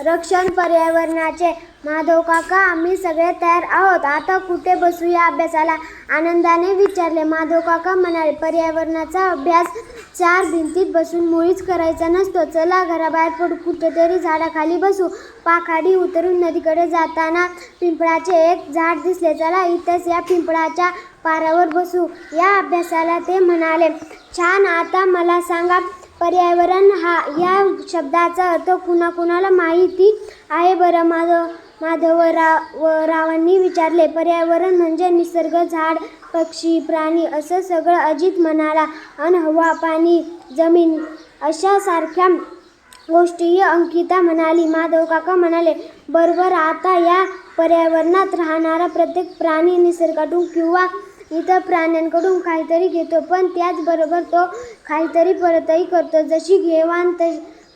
रक्षण पर्यावरणाचे. माधव काका, आम्ही सगळे तयार आहोत. आता कुठे बसूया अभ्यासाला? आनंदाने विचारले. माधव काका म्हणाले, पर्यावरणाचा अभ्यास चार भिंतीत बसून मुळीच करायचा नसतो. चला घराबाहेर पडू, कुठेतरी झाडाखाली बसू. पाखाडी उतरून नदीकडे जाताना पिंपळाचे एक झाड दिसले. चला इथेच या पिंपळाच्या पारावर बसू या अभ्यासाला, ते म्हणाले. छान. आता मला सांगा, पर्यावरण या शब्दाचा अर्थ कुणाकुणाला माहिती आहे बरं? माधवरावांनी विचारले. पर्यावरण म्हणजे निसर्ग, झाड, पक्षी, प्राणी असं सगळं. अजित म्हणाला. अन हवा, पाणी, जमीन अशा सारख्या गोष्टीही अंकिता म्हणाली. माधव काका म्हणाले, बरोबर. आता या पर्यावरणात राहणारा प्रत्येक प्राणी निसर्गाकडून किंवा इतर प्राण्यांकडून काहीतरी घेतो, पण त्याचबरोबर तो काहीतरी परतही करतो. जशी घेवाण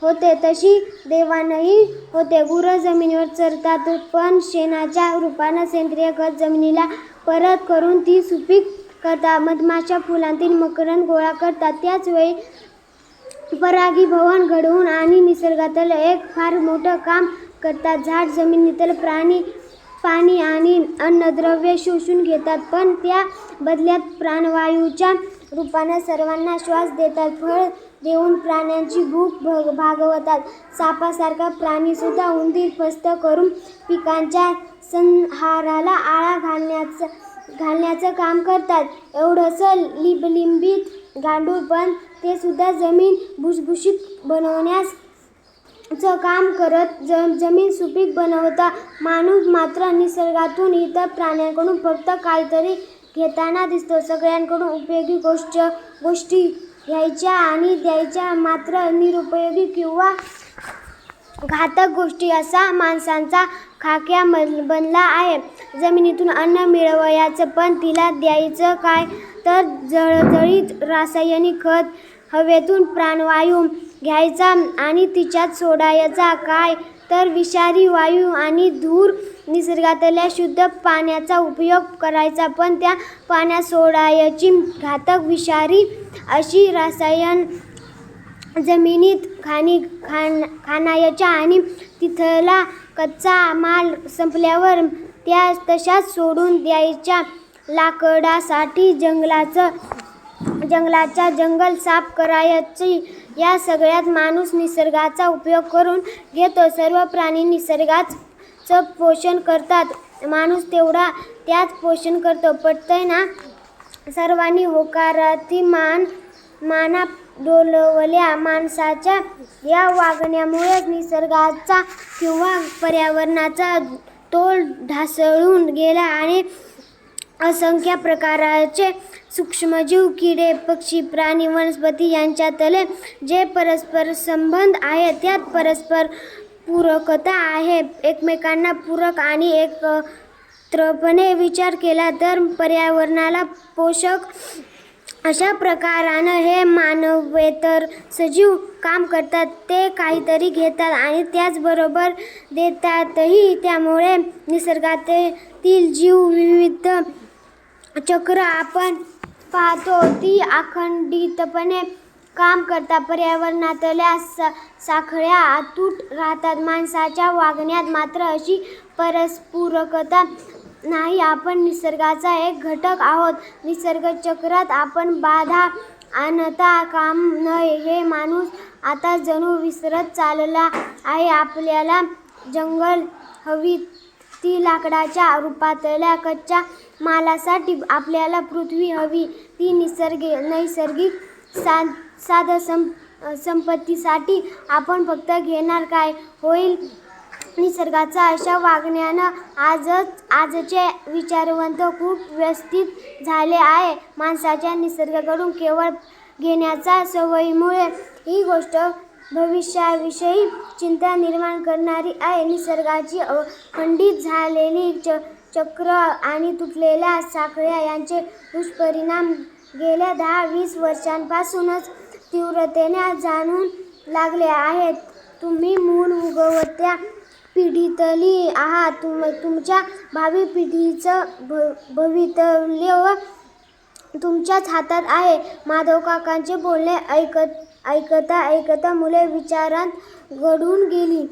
होते तशी देवाणही होते. गुरं जमिनीवर चरतात, पण शेणाच्या रूपानं सेंद्रिय खत जमिनीला परत करून ती सुपीक करतात. मधमाशा फुलांतील मकरंद गोळा करतात, त्याच वेळी परागीभवन घडवून आणि निसर्गातलं एक फार मोठं काम करतात. झाड जमिनीतील पाणी आणि अन्नद्रव्य शोषून घेतात, पण त्या बदल्यात प्राणवायूच्या रूपानं सर्वांना श्वास देतात. फळ देऊन प्राण्यांची भूक भागवतात. सापासारखा प्राणीसुद्धा उंदीर फस्त करून पिकांच्या संहाराला आळा घालण्याचं काम करतात. एवढंसं लिबलिंबित गांडूळ, पण ते सुद्धा जमीन भुसभुशीत बनवण्याचं काम करत जमीन सुपीक बनवतात. माणूस मात्र निसर्गातून इतर प्राण्यांकडून फक्त काहीतरी घेताना दिसतो. सगळ्यांकडून उपयोगी गोष्टी घ्यायच्या आणि द्यायच्या मात्र निरुपयोगी किंवा घातक गोष्टी असा माणसाचा खाक्या बनला आहे. जमिनीतून अन्न मिळवायचं, पण तिला द्यायचं काय? तर जळजळीत रासायनिक खत. हवेतून प्राणवायू घ्यायचा आणि तिच्यात सोडायचा काय? तर विषारी वायू आणि धूर. निसर्गातल्या शुद्ध पाण्याचा उपयोग करायचा, पण त्या पाण्यात सोडायची घातक विषारी अशी रसायन जमिनीत खाणायच्या आणि तिथला कच्चा माल संपल्यावर त्या तशाच सोडून द्यायच्या. लाकडासाठी जंगल साफ करायची. या सगळ्यात माणूस निसर्गाचा उपयोग करून घेतो. सर्व प्राणी निसर्गाचं पोषण करतात, माणूस तेवढा त्याच पोषण करतो. पटतंय ना? सर्वांनी होकारार्थी माना डोलवल्या. माणसाच्या या वागण्यामुळेच निसर्गाचा किंवा पर्यावरणाचा तोल ढासळून गेला आणि असंख्य प्रकारचे सूक्ष्मजीव, किडे, पक्षी, प्राणी, वनस्पती यांच्यातले जे परस्पर संबंध आहेत, त्यात परस्पर पूरकता आहे. एकमेकांना पूरक आणि एकत्रपणे विचार केला तर पर्यावरणाला पोषक अशा प्रकारानं हे मानवेतर सजीव काम करतात. ते काहीतरी घेतात आणि त्याचबरोबर देतातही. त्यामुळे निसर्गातील जीवविविध चक्र आपण पाहतो ती अखंडितपणे काम करतात. पर्यावरणातल्या साखळ्या अतूट राहतात. माणसाच्या वागण्यात मात्र अशी परस्पूरकता नाही. आपण निसर्गाचा एक घटक आहोत. निसर्गचक्रात आपण बाधा आणता काम नये हे माणूस आता जणू विसरत चालला आहे. आपल्याला जंगल हवी, ती लाकडाच्या रूपातल्या कच्च्या मालासाठी. आपल्याला पृथ्वी हवी, ती नैसर्गिक साधनसंपत्तीसाठी. आपण फक्त घेणार काय होईल? निसर्गाच्या अशा वागण्यानं आजचे विचारवंत खूप व्यथित झाले आहे. माणसाच्या निसर्गाकडून केवळ घेण्याच्या सवयीमुळे ही गोष्ट भविष्याविषयी चिंता निर्माण करणारी आहे. निसर्गाची खंडित झालेली चक्र आणि तुटलेल्या साखळ्या यांचे दुष्परिणाम गेल्या 10-20 वर्षांपासूनच तीव्रतेने जाणवू लागले आहेत. तुम्ही मूल उगवत्या पिढीतली आहात. तुमच्या भावी पिढीचं भवितव्य तुमच्याच हातात आहे. माधव काकांचे बोलणे ऐकता मुले विचारात गढून गेली.